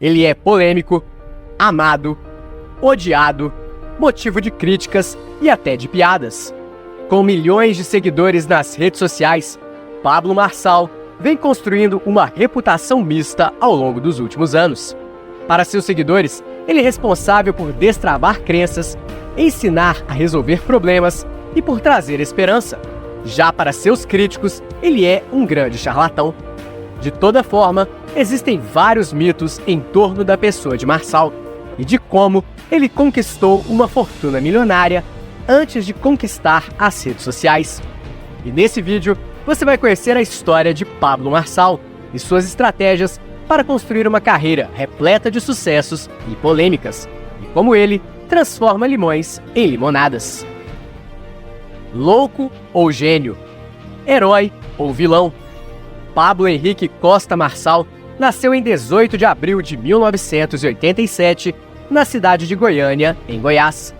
Ele é polêmico, amado, odiado, motivo de críticas e até de piadas. Com milhões de seguidores nas redes sociais, Pablo Marçal vem construindo uma reputação mista ao longo dos últimos anos. Para seus seguidores, ele é responsável por destravar crenças, ensinar a resolver problemas e por trazer esperança. Já para seus críticos, ele é um grande charlatão. De toda forma, existem vários mitos em torno da pessoa de Marçal e de como ele conquistou uma fortuna milionária antes de conquistar as redes sociais. E nesse vídeo, você vai conhecer a história de Pablo Marçal e suas estratégias para construir uma carreira repleta de sucessos e polêmicas, e como ele transforma limões em limonadas. Louco ou gênio? Herói ou vilão? Pablo Henrique Costa Marçal nasceu em 18 de abril de 1987, na cidade de Goiânia, em Goiás.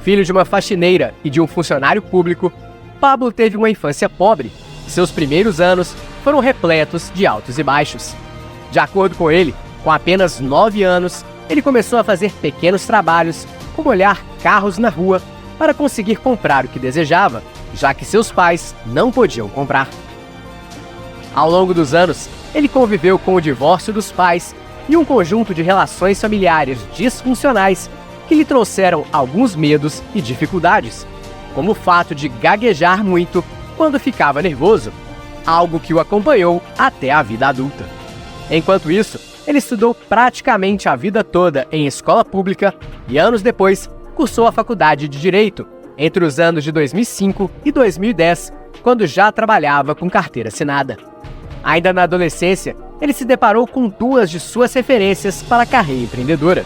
Filho de uma faxineira e de um funcionário público, Pablo teve uma infância pobre. Seus primeiros anos foram repletos de altos e baixos. De acordo com ele, com apenas 9 anos, ele começou a fazer pequenos trabalhos, como olhar carros na rua, para conseguir comprar o que desejava, já que seus pais não podiam comprar. Ao longo dos anos, ele conviveu com o divórcio dos pais e um conjunto de relações familiares disfuncionais que lhe trouxeram alguns medos e dificuldades, como o fato de gaguejar muito quando ficava nervoso, algo que o acompanhou até a vida adulta. Enquanto isso, ele estudou praticamente a vida toda em escola pública e anos depois cursou a faculdade de Direito, entre os anos de 2005 e 2010, quando já trabalhava com carteira assinada. Ainda na adolescência, ele se deparou com duas de suas referências para a carreira empreendedora: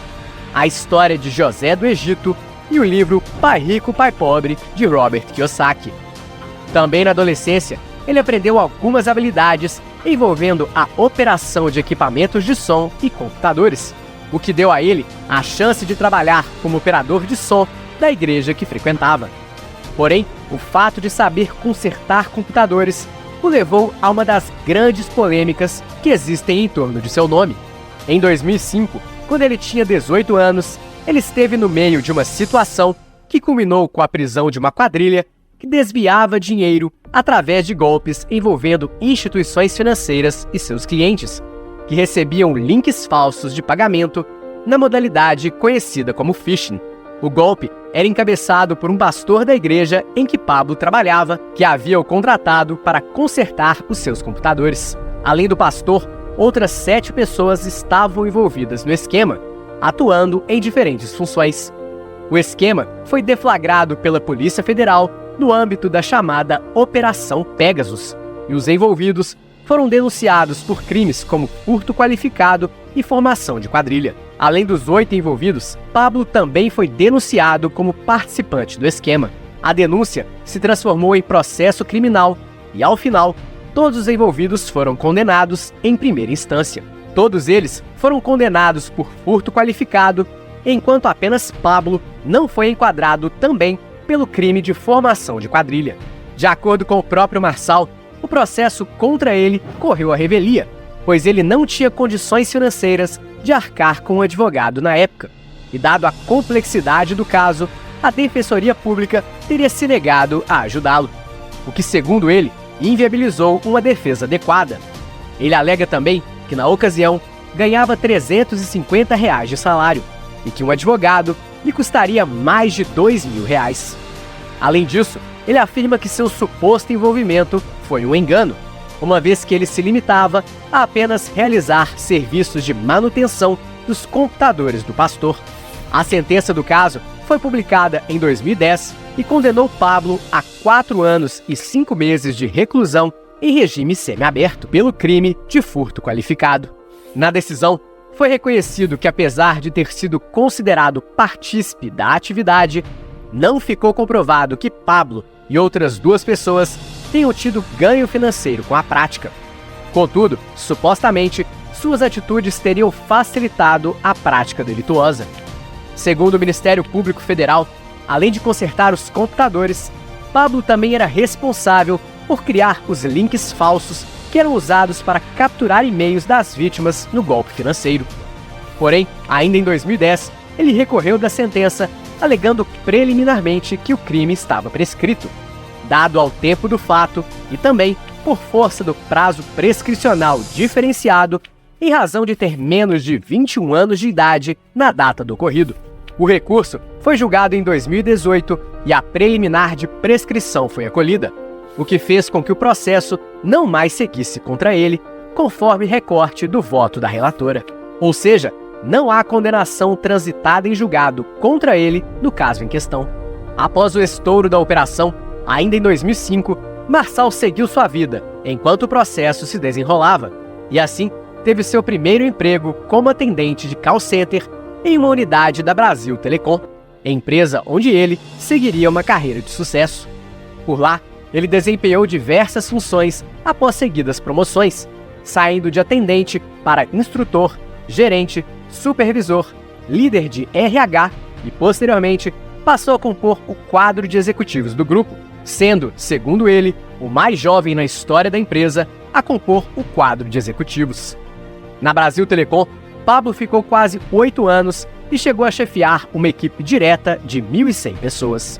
a história de José do Egito e o livro Pai Rico, Pai Pobre, de Robert Kiyosaki. Também na adolescência, ele aprendeu algumas habilidades envolvendo a operação de equipamentos de som e computadores, o que deu a ele a chance de trabalhar como operador de som da igreja que frequentava. Porém, o fato de saber consertar computadores o levou a uma das grandes polêmicas que existem em torno de seu nome. Em 2005, quando ele tinha 18 anos, ele esteve no meio de uma situação que culminou com a prisão de uma quadrilha que desviava dinheiro através de golpes envolvendo instituições financeiras e seus clientes, que recebiam links falsos de pagamento na modalidade conhecida como phishing. O golpe era encabeçado por um pastor da igreja em que Pablo trabalhava, que havia o contratado para consertar os seus computadores. Além do pastor, outras 7 pessoas estavam envolvidas no esquema, atuando em diferentes funções. O esquema foi deflagrado pela Polícia Federal no âmbito da chamada Operação Pegasus, e os envolvidos foram denunciados por crimes como furto qualificado e formação de quadrilha. Além dos 8 envolvidos, Pablo também foi denunciado como participante do esquema. A denúncia se transformou em processo criminal e, ao final, todos os envolvidos foram condenados em primeira instância. Todos eles foram condenados por furto qualificado, enquanto apenas Pablo não foi enquadrado também pelo crime de formação de quadrilha. De acordo com o próprio Marçal, o processo contra ele correu à revelia, pois ele não tinha condições financeiras de arcar com um advogado na época. E dado a complexidade do caso, a Defensoria Pública teria se negado a ajudá-lo, o que, segundo ele, inviabilizou uma defesa adequada. Ele alega também que, na ocasião, ganhava R$350 de salário e que um advogado lhe custaria mais de R$2.000. Além disso, ele afirma que seu suposto envolvimento foi um engano, uma vez que ele se limitava a apenas realizar serviços de manutenção dos computadores do pastor. A sentença do caso foi publicada em 2010 e condenou Pablo a 4 anos e 5 meses de reclusão em regime semiaberto pelo crime de furto qualificado. Na decisão, foi reconhecido que, apesar de ter sido considerado partícipe da atividade, não ficou comprovado que Pablo e outras 2 pessoas tenham tido ganho financeiro com a prática. Contudo, supostamente, suas atitudes teriam facilitado a prática delituosa. Segundo o Ministério Público Federal, além de consertar os computadores, Pablo também era responsável por criar os links falsos que eram usados para capturar e-mails das vítimas no golpe financeiro. Porém, ainda em 2010, ele recorreu da sentença, alegando preliminarmente que o crime estava prescrito. Dado ao tempo do fato e também por força do prazo prescricional diferenciado, em razão de ter menos de 21 anos de idade na data do ocorrido. O recurso foi julgado em 2018 e a preliminar de prescrição foi acolhida, o que fez com que o processo não mais seguisse contra ele, conforme recorte do voto da relatora. Ou seja, não há condenação transitada em julgado contra ele no caso em questão. Após o estouro da operação, ainda em 2005, Marçal seguiu sua vida enquanto o processo se desenrolava e assim teve seu primeiro emprego como atendente de call center em uma unidade da Brasil Telecom, empresa onde ele seguiria uma carreira de sucesso. Por lá, ele desempenhou diversas funções após seguidas promoções, saindo de atendente para instrutor, gerente, supervisor, líder de RH e, posteriormente, passou a compor o quadro de executivos do grupo, sendo, segundo ele, o mais jovem na história da empresa a compor o quadro de executivos. Na Brasil Telecom, Pablo ficou quase 8 anos e chegou a chefiar uma equipe direta de 1.100 pessoas.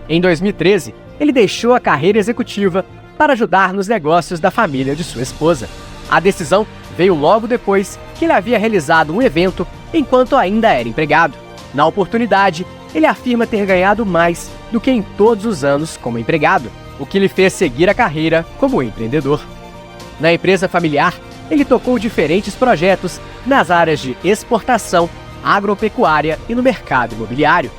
Em 2013, ele deixou a carreira executiva para ajudar nos negócios da família de sua esposa. A decisão veio logo depois que ele havia realizado um evento enquanto ainda era empregado. Na oportunidade, ele afirma ter ganhado mais do que em todos os anos como empregado, o que lhe fez seguir a carreira como empreendedor. Na empresa familiar, ele tocou diferentes projetos nas áreas de exportação, agropecuária e no mercado imobiliário.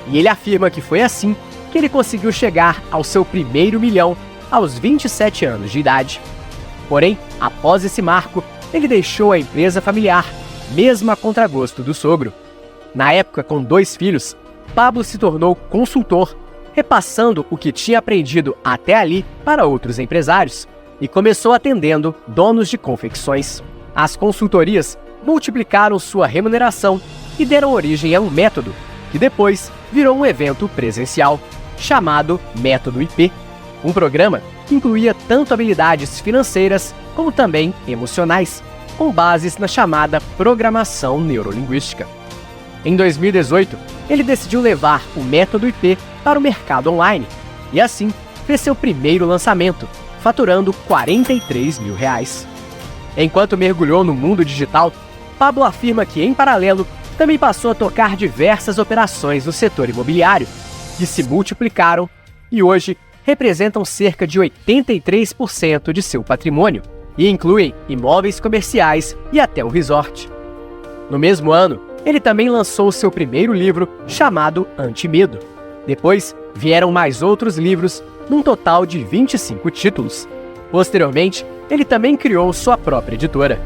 E ele afirma que foi assim que ele conseguiu chegar ao seu primeiro milhão aos 27 anos de idade. Porém, após esse marco, ele deixou a empresa familiar, mesmo a contragosto do sogro. Na época, com 2 filhos, Pablo se tornou consultor, repassando o que tinha aprendido até ali para outros empresários, e começou atendendo donos de confecções. As consultorias multiplicaram sua remuneração e deram origem a um método, que depois virou um evento presencial, chamado Método IP, um programa que incluía tanto habilidades financeiras como também emocionais, com bases na chamada programação neurolinguística. Em 2018, ele decidiu levar o Método IP para o mercado online e assim fez seu primeiro lançamento, faturando R$43 mil. Enquanto mergulhou no mundo digital, Pablo afirma que, em paralelo, também passou a tocar diversas operações no setor imobiliário, que se multiplicaram e hoje representam cerca de 83% de seu patrimônio e incluem imóveis comerciais e até um resort. No mesmo ano, ele também lançou seu primeiro livro, chamado Antimedo. Depois, vieram mais outros livros, num total de 25 títulos. Posteriormente, ele também criou sua própria editora.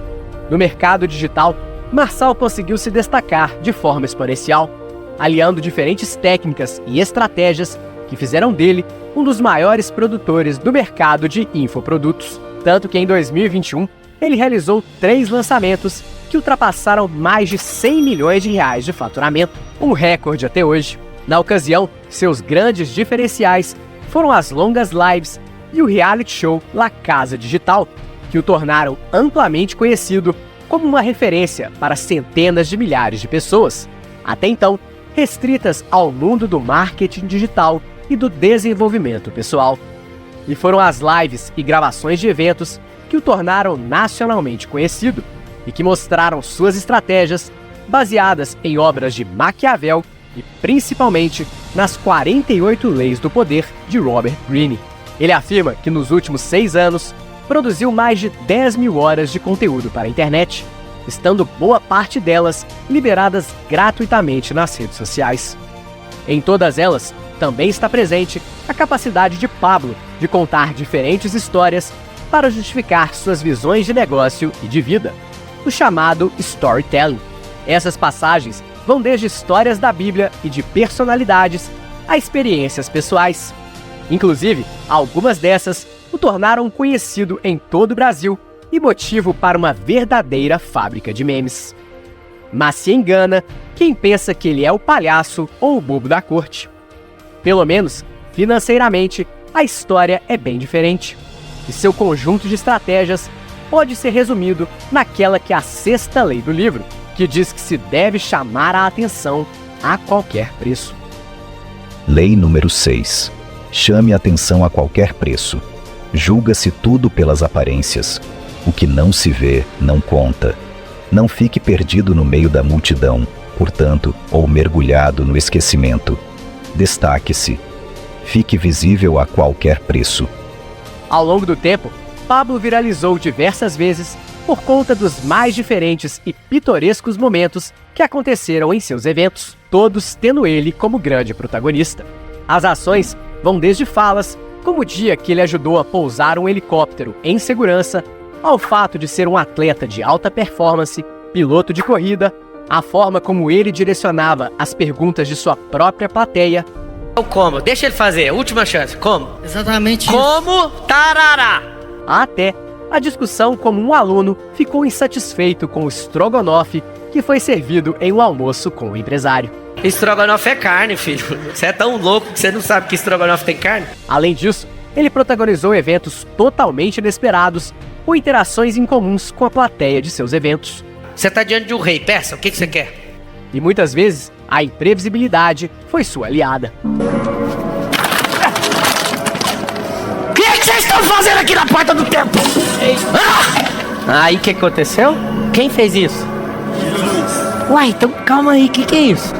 No mercado digital, Marçal conseguiu se destacar de forma exponencial, aliando diferentes técnicas e estratégias que fizeram dele um dos maiores produtores do mercado de infoprodutos. Tanto que em 2021, ele realizou 3 lançamentos que ultrapassaram mais de R$100 milhões de faturamento, um recorde até hoje. Na ocasião, seus grandes diferenciais foram as longas lives e o reality show La Casa Digital, que o tornaram amplamente conhecido como uma referência para centenas de milhares de pessoas, até então restritas ao mundo do marketing digital e do desenvolvimento pessoal. E foram as lives e gravações de eventos que o tornaram nacionalmente conhecido e que mostraram suas estratégias baseadas em obras de Maquiavel e principalmente nas 48 Leis do Poder de Robert Greene. Ele afirma que nos últimos 6 anos produziu mais de 10 mil horas de conteúdo para a internet, estando boa parte delas liberadas gratuitamente nas redes sociais. Em todas elas, também está presente a capacidade de Pablo de contar diferentes histórias para justificar suas visões de negócio e de vida, o chamado storytelling. Essas passagens vão desde histórias da Bíblia e de personalidades a experiências pessoais. Inclusive, algumas dessas o tornaram conhecido em todo o Brasil e motivo para uma verdadeira fábrica de memes. Mas se engana quem pensa que ele é o palhaço ou o bobo da corte. Pelo menos, financeiramente, a história é bem diferente, e seu conjunto de estratégias pode ser resumido naquela que é a 6ª lei do livro, que diz que se deve chamar a atenção a qualquer preço. Lei número 6. Chame a atenção a qualquer preço. Julga-se tudo pelas aparências. O que não se vê, não conta. Não fique perdido no meio da multidão, portanto, ou mergulhado no esquecimento. Destaque-se. Fique visível a qualquer preço. Ao longo do tempo, Pablo viralizou diversas vezes por conta dos mais diferentes e pitorescos momentos que aconteceram em seus eventos, todos tendo ele como grande protagonista. As ações vão desde falas, como o dia que ele ajudou a pousar um helicóptero em segurança, ao fato de ser um atleta de alta performance, piloto de corrida, a forma como ele direcionava as perguntas de sua própria plateia. Como? Deixa ele fazer, última chance. Como? Exatamente isso. Como? Tarará! Até a discussão como um aluno ficou insatisfeito com o estrogonofe que foi servido em um almoço com o empresário. Estrogonofe é carne, filho. Você é tão louco que você não sabe que estrogonofe tem carne? Além disso, ele protagonizou eventos totalmente inesperados ou interações incomuns com a plateia de seus eventos. Você tá diante de um rei, peça, o que você quer? E muitas vezes, a imprevisibilidade foi sua aliada. O que vocês estão fazendo aqui na porta do templo? Aí o que aconteceu? Quem fez isso? Uai, então calma aí, o que é isso?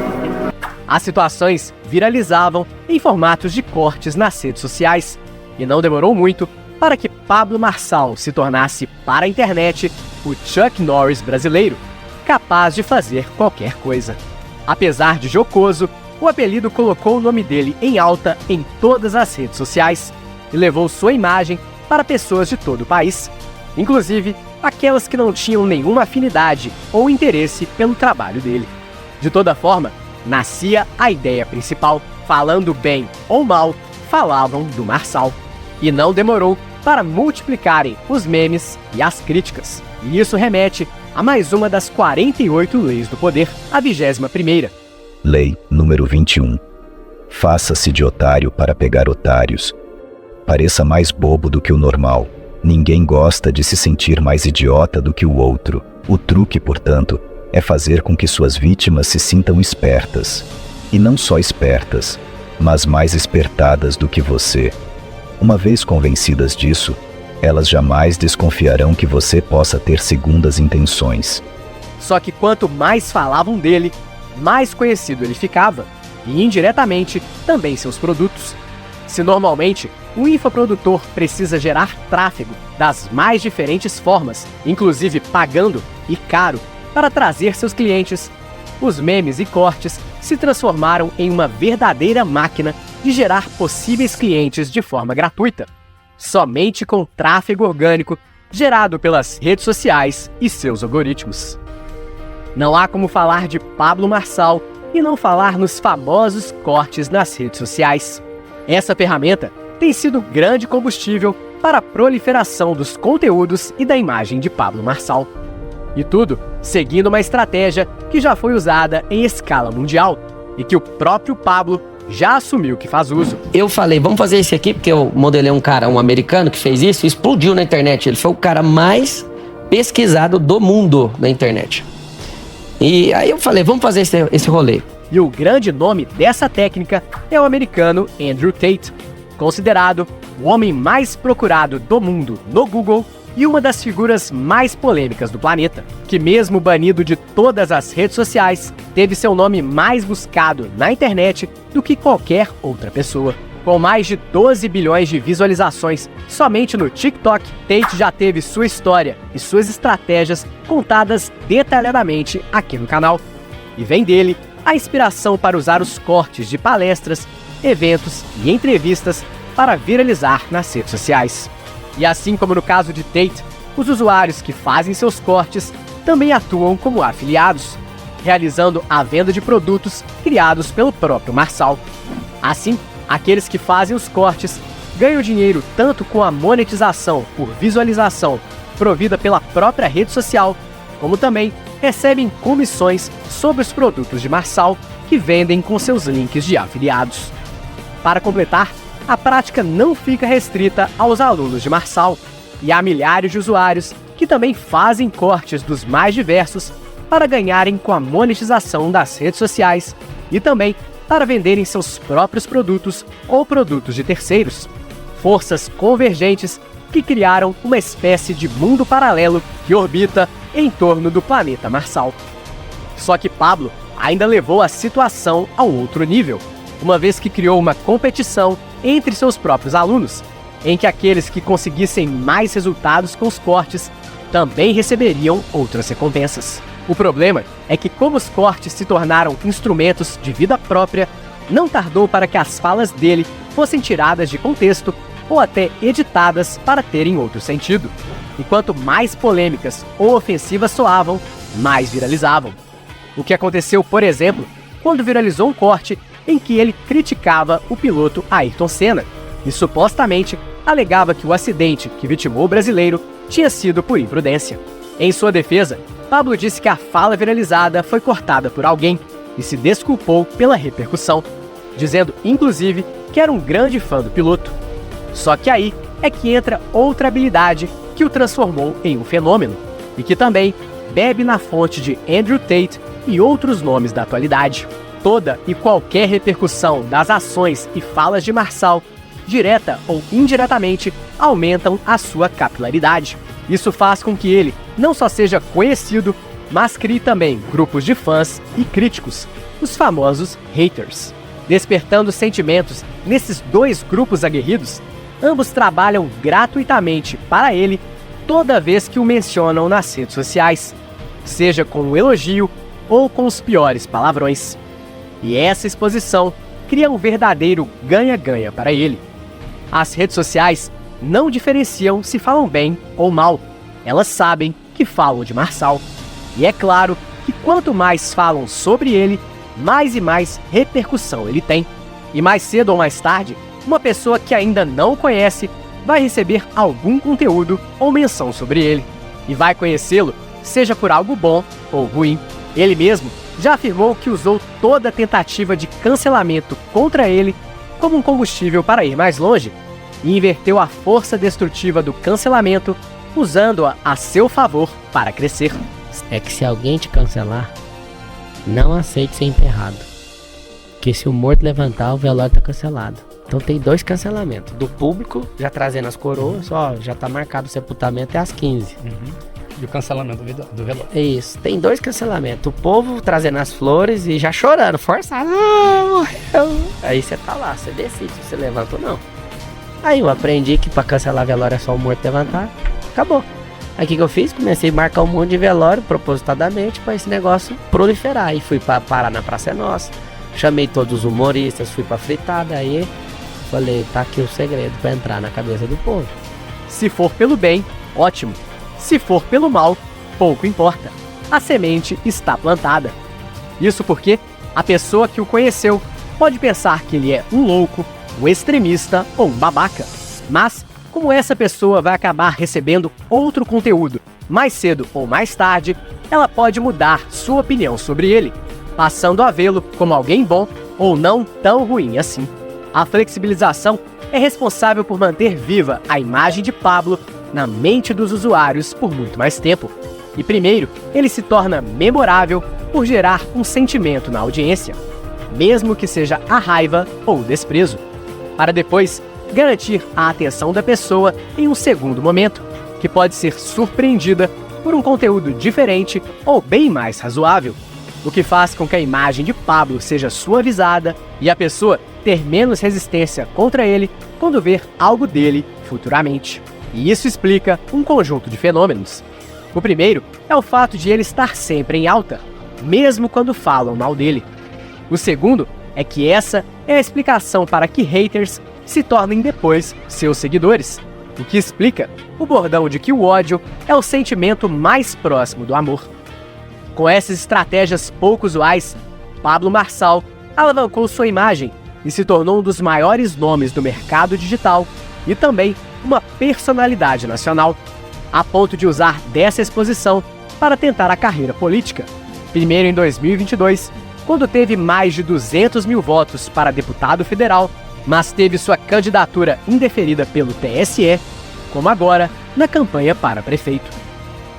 As situações viralizavam em formatos de cortes nas redes sociais, e não demorou muito para que Pablo Marçal se tornasse para a internet o Chuck Norris brasileiro, capaz de fazer qualquer coisa. Apesar de jocoso, o apelido colocou o nome dele em alta em todas as redes sociais e levou sua imagem para pessoas de todo o país, inclusive aquelas que não tinham nenhuma afinidade ou interesse pelo trabalho dele. De toda forma, nascia a ideia principal. Falando bem ou mal, falavam do Marçal. E não demorou para multiplicarem os memes e as críticas. E isso remete a mais uma das 48 leis do poder, a 21ª. Lei número 21. Faça-se de otário para pegar otários. Pareça mais bobo do que o normal. Ninguém gosta de se sentir mais idiota do que o outro. O truque, portanto, é fazer com que suas vítimas se sintam espertas. E não só espertas, mas mais espertadas do que você. Uma vez convencidas disso, elas jamais desconfiarão que você possa ter segundas intenções. Só que quanto mais falavam dele, mais conhecido ele ficava, e indiretamente também seus produtos. Se normalmente um infoprodutor precisa gerar tráfego das mais diferentes formas, inclusive pagando e caro, para trazer seus clientes, os memes e cortes se transformaram em uma verdadeira máquina de gerar possíveis clientes de forma gratuita, somente com tráfego orgânico gerado pelas redes sociais e seus algoritmos. Não há como falar de Pablo Marçal e não falar nos famosos cortes nas redes sociais. Essa ferramenta tem sido grande combustível para a proliferação dos conteúdos e da imagem de Pablo Marçal. E tudo seguindo uma estratégia que já foi usada em escala mundial e que o próprio Pablo já assumiu que faz uso. Eu falei, vamos fazer esse aqui, porque eu modelei um americano que fez isso e explodiu na internet. Ele foi o cara mais pesquisado do mundo na internet. E aí eu falei, vamos fazer esse rolê. E o grande nome dessa técnica é o americano Andrew Tate, considerado o homem mais procurado do mundo no Google e uma das figuras mais polêmicas do planeta, que mesmo banido de todas as redes sociais, teve seu nome mais buscado na internet do que qualquer outra pessoa. Com mais de 12 bilhões de visualizações somente no TikTok, Tate já teve sua história e suas estratégias contadas detalhadamente aqui no canal. E vem dele a inspiração para usar os cortes de palestras, eventos e entrevistas para viralizar nas redes sociais. E assim como no caso de Tate, os usuários que fazem seus cortes também atuam como afiliados, realizando a venda de produtos criados pelo próprio Marçal. Assim, aqueles que fazem os cortes ganham dinheiro tanto com a monetização por visualização provida pela própria rede social, como também recebem comissões sobre os produtos de Marçal que vendem com seus links de afiliados. Para completar, a prática não fica restrita aos alunos de Marçal, e há milhares de usuários que também fazem cortes dos mais diversos para ganharem com a monetização das redes sociais e também para venderem seus próprios produtos ou produtos de terceiros. Forças convergentes que criaram uma espécie de mundo paralelo que orbita em torno do planeta Marçal. Só que Pablo ainda levou a situação ao outro nível, uma vez que criou uma competição entre seus próprios alunos, em que aqueles que conseguissem mais resultados com os cortes também receberiam outras recompensas. O problema é que, como os cortes se tornaram instrumentos de vida própria, não tardou para que as falas dele fossem tiradas de contexto ou até editadas para terem outro sentido. E quanto mais polêmicas ou ofensivas soavam, mais viralizavam. O que aconteceu, por exemplo, quando viralizou um corte em que ele criticava o piloto Ayrton Senna e supostamente alegava que o acidente que vitimou o brasileiro tinha sido por imprudência. Em sua defesa, Pablo disse que a fala viralizada foi cortada por alguém e se desculpou pela repercussão, dizendo inclusive que era um grande fã do piloto. Só que aí é que entra outra habilidade que o transformou em um fenômeno e que também bebe na fonte de Andrew Tate e outros nomes da atualidade. Toda e qualquer repercussão das ações e falas de Marçal, direta ou indiretamente, aumentam a sua capilaridade. Isso faz com que ele não só seja conhecido, mas crie também grupos de fãs e críticos, os famosos haters. Despertando sentimentos nesses dois grupos aguerridos, ambos trabalham gratuitamente para ele toda vez que o mencionam nas redes sociais, seja com um elogio ou com os piores palavrões. E essa exposição cria um verdadeiro ganha-ganha para ele. As redes sociais não diferenciam se falam bem ou mal. Elas sabem que falam de Marçal. E é claro que quanto mais falam sobre ele, mais e mais repercussão ele tem. E mais cedo ou mais tarde, uma pessoa que ainda não o conhece vai receber algum conteúdo ou menção sobre ele. E vai conhecê-lo, seja por algo bom ou ruim. Ele mesmo já afirmou que usou toda a tentativa de cancelamento contra ele como um combustível para ir mais longe e inverteu a força destrutiva do cancelamento, usando-a a seu favor para crescer. É que se alguém te cancelar, não aceite ser emperrado. Porque se o morto levantar, o velório tá cancelado. Então tem 2 cancelamentos. Do público, já trazendo as coroas, ó, já tá marcado o sepultamento é às 15. E o cancelamento do velório. É isso, tem 2 cancelamentos. O povo trazendo as flores e já chorando, forçado. Ah, morreu. Aí você tá lá, você decide se você levanta ou não. Aí eu aprendi que pra cancelar velório é só o morto levantar. Acabou. Aí o que eu fiz? Comecei a marcar um monte de velório propositadamente pra esse negócio proliferar. E fui pra parar na Praça é Nossa. Chamei todos os humoristas, fui pra fritada. Aí falei, tá aqui o segredo pra entrar na cabeça do povo. Se for pelo bem, ótimo. Se for pelo mal, pouco importa. A semente está plantada. Isso porque a pessoa que o conheceu pode pensar que ele é um louco, um extremista ou um babaca. Mas, como essa pessoa vai acabar recebendo outro conteúdo mais cedo ou mais tarde, ela pode mudar sua opinião sobre ele, passando a vê-lo como alguém bom ou não tão ruim assim. A flexibilização é responsável por manter viva a imagem de Pablo na mente dos usuários por muito mais tempo. E primeiro, ele se torna memorável por gerar um sentimento na audiência, mesmo que seja a raiva ou o desprezo, para depois garantir a atenção da pessoa em um segundo momento, que pode ser surpreendida por um conteúdo diferente ou bem mais razoável, o que faz com que a imagem de Pablo seja suavizada e a pessoa ter menos resistência contra ele quando ver algo dele futuramente. E isso explica um conjunto de fenômenos. O primeiro é o fato de ele estar sempre em alta, mesmo quando falam mal dele. O segundo é que essa é a explicação para que haters se tornem depois seus seguidores, o que explica o bordão de que o ódio é o sentimento mais próximo do amor. Com essas estratégias pouco usuais, Pablo Marçal alavancou sua imagem e se tornou um dos maiores nomes do mercado digital e também uma personalidade nacional, a ponto de usar dessa exposição para tentar a carreira política. Primeiro em 2022, quando teve mais de 200 mil votos para deputado federal, mas teve sua candidatura indeferida pelo TSE, como agora na campanha para prefeito.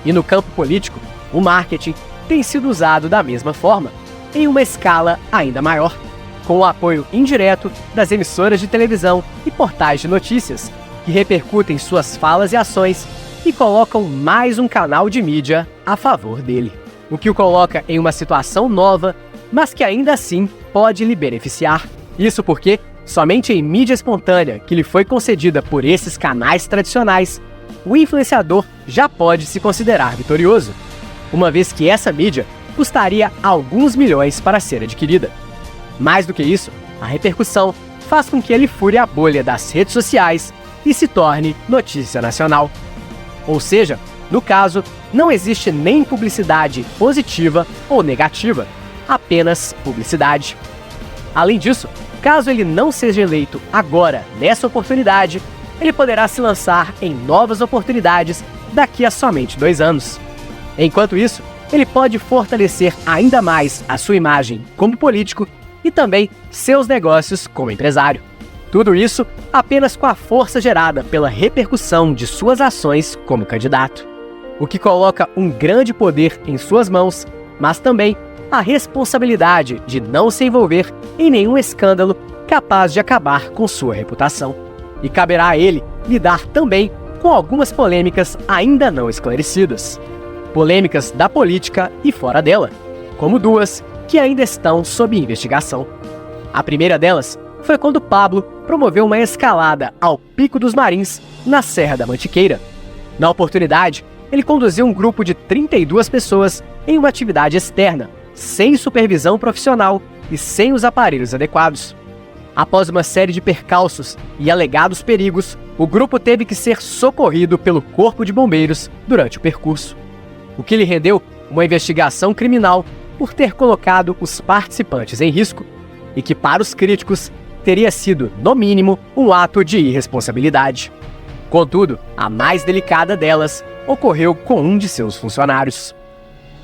E no campo político, o marketing, tem sido usado da mesma forma, em uma escala ainda maior, com o apoio indireto das emissoras de televisão e portais de notícias, que repercutem suas falas e ações e colocam mais um canal de mídia a favor dele. O que o coloca em uma situação nova, mas que ainda assim pode lhe beneficiar. Isso porque, somente em mídia espontânea que lhe foi concedida por esses canais tradicionais, o influenciador já pode se considerar vitorioso, uma vez que essa mídia custaria alguns milhões para ser adquirida. Mais do que isso, a repercussão faz com que ele fure a bolha das redes sociais e se torne notícia nacional. Ou seja, no caso, não existe nem publicidade positiva ou negativa, apenas publicidade. Além disso, caso ele não seja eleito agora, nessa oportunidade, ele poderá se lançar em novas oportunidades daqui a somente 2 anos. Enquanto isso, ele pode fortalecer ainda mais a sua imagem como político e também seus negócios como empresário. Tudo isso apenas com a força gerada pela repercussão de suas ações como candidato, o que coloca um grande poder em suas mãos, mas também a responsabilidade de não se envolver em nenhum escândalo capaz de acabar com sua reputação. E caberá a ele lidar também com algumas polêmicas ainda não esclarecidas. Polêmicas da política e fora dela, como 2 que ainda estão sob investigação. A primeira delas foi quando Pablo promoveu uma escalada ao Pico dos Marins, na Serra da Mantiqueira. Na oportunidade, ele conduziu um grupo de 32 pessoas em uma atividade externa, sem supervisão profissional e sem os aparelhos adequados. Após uma série de percalços e alegados perigos, o grupo teve que ser socorrido pelo Corpo de Bombeiros durante o percurso, o que lhe rendeu uma investigação criminal por ter colocado os participantes em risco e que, para os críticos, teria sido, no mínimo, um ato de irresponsabilidade. Contudo, a mais delicada delas ocorreu com um de seus funcionários.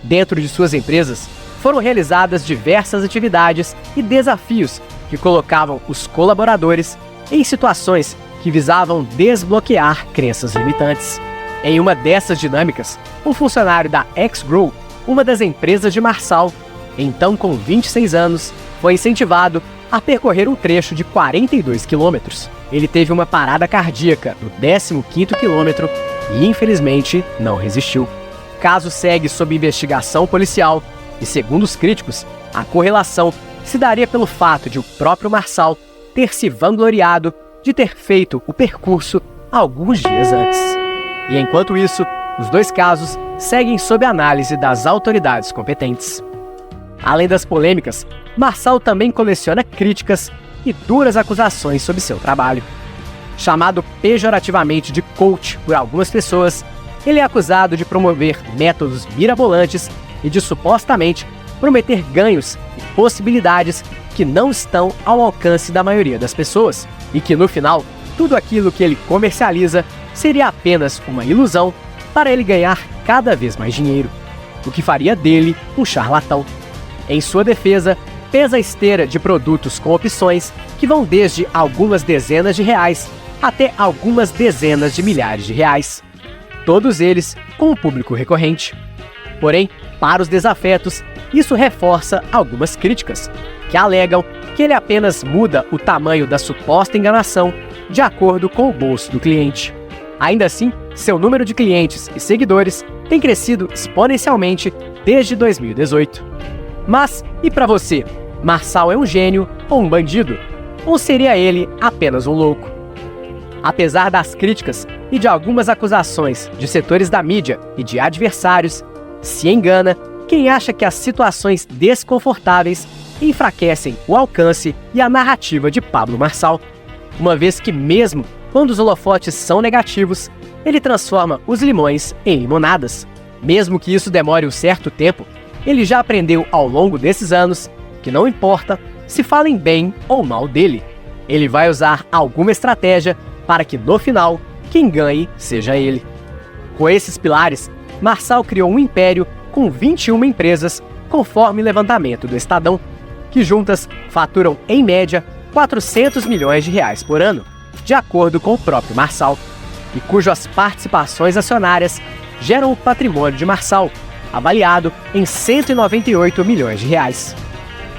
Dentro de suas empresas, foram realizadas diversas atividades e desafios que colocavam os colaboradores em situações que visavam desbloquear crenças limitantes. Em uma dessas dinâmicas, um funcionário da X-Grow, uma das empresas de Marçal, então com 26 anos, foi incentivado a percorrer um trecho de 42 quilômetros. Ele teve uma parada cardíaca no 15º quilômetro e, infelizmente, não resistiu. O caso segue sob investigação policial e, segundo os críticos, a correlação se daria pelo fato de o próprio Marçal ter se vangloriado de ter feito o percurso alguns dias antes. E enquanto isso, os 2 casos seguem sob análise das autoridades competentes. Além das polêmicas, Marçal também coleciona críticas e duras acusações sobre seu trabalho. Chamado pejorativamente de coach por algumas pessoas, ele é acusado de promover métodos mirabolantes e de supostamente prometer ganhos e possibilidades que não estão ao alcance da maioria das pessoas e que, no final, tudo aquilo que ele comercializa seria apenas uma ilusão para ele ganhar cada vez mais dinheiro, o que faria dele um charlatão. Em sua defesa, pesa a esteira de produtos com opções que vão desde algumas dezenas de reais até algumas dezenas de milhares de reais. Todos eles com um público recorrente. Porém, para os desafetos, isso reforça algumas críticas, que alegam que ele apenas muda o tamanho da suposta enganação de acordo com o bolso do cliente. Ainda assim, seu número de clientes e seguidores tem crescido exponencialmente desde 2018. Mas, e para você? Marçal é um gênio ou um bandido? Ou seria ele apenas um louco? Apesar das críticas e de algumas acusações de setores da mídia e de adversários, se engana quem acha que as situações desconfortáveis enfraquecem o alcance e a narrativa de Pablo Marçal, uma vez que mesmo quando os holofotes são negativos, ele transforma os limões em limonadas. Mesmo que isso demore um certo tempo, ele já aprendeu ao longo desses anos que não importa se falem bem ou mal dele, ele vai usar alguma estratégia para que no final quem ganhe seja ele. Com esses pilares, Marçal criou um império com 21 empresas, conforme levantamento do Estadão, que juntas faturam em média 400 milhões de reais por ano, de acordo com o próprio Marçal, e cujas participações acionárias geram o patrimônio de Marçal, avaliado em 198 milhões de reais.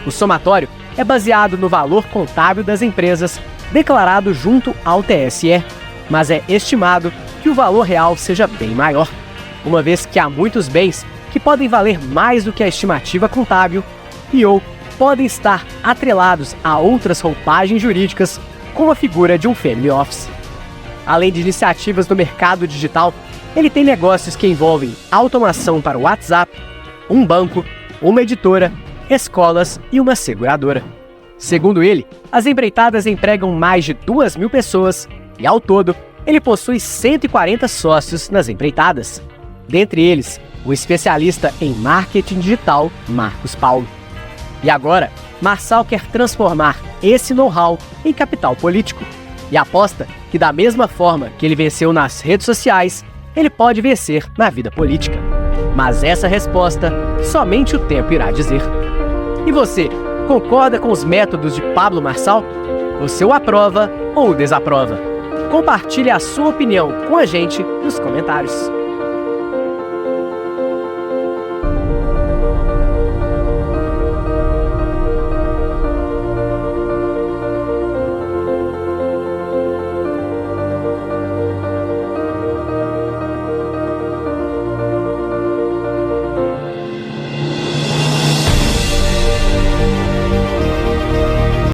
O somatório é baseado no valor contábil das empresas declarado junto ao TSE, mas é estimado que o valor real seja bem maior, uma vez que há muitos bens que podem valer mais do que a estimativa contábil ou podem estar atrelados a outras roupagens jurídicas, como a figura de um family office. Além de iniciativas no mercado digital, ele tem negócios que envolvem automação para o WhatsApp, um banco, uma editora, escolas e uma seguradora. Segundo ele, as empreitadas empregam mais de 2.000 pessoas e, ao todo, ele possui 140 sócios nas empreitadas. Dentre eles, o especialista em marketing digital, Marcos Paulo. E agora, Marçal quer transformar esse know-how em capital político e aposta que, da mesma forma que ele venceu nas redes sociais, ele pode vencer na vida política. Mas essa resposta somente o tempo irá dizer. E você, concorda com os métodos de Pablo Marçal? Você o aprova ou o desaprova? Compartilhe a sua opinião com a gente nos comentários.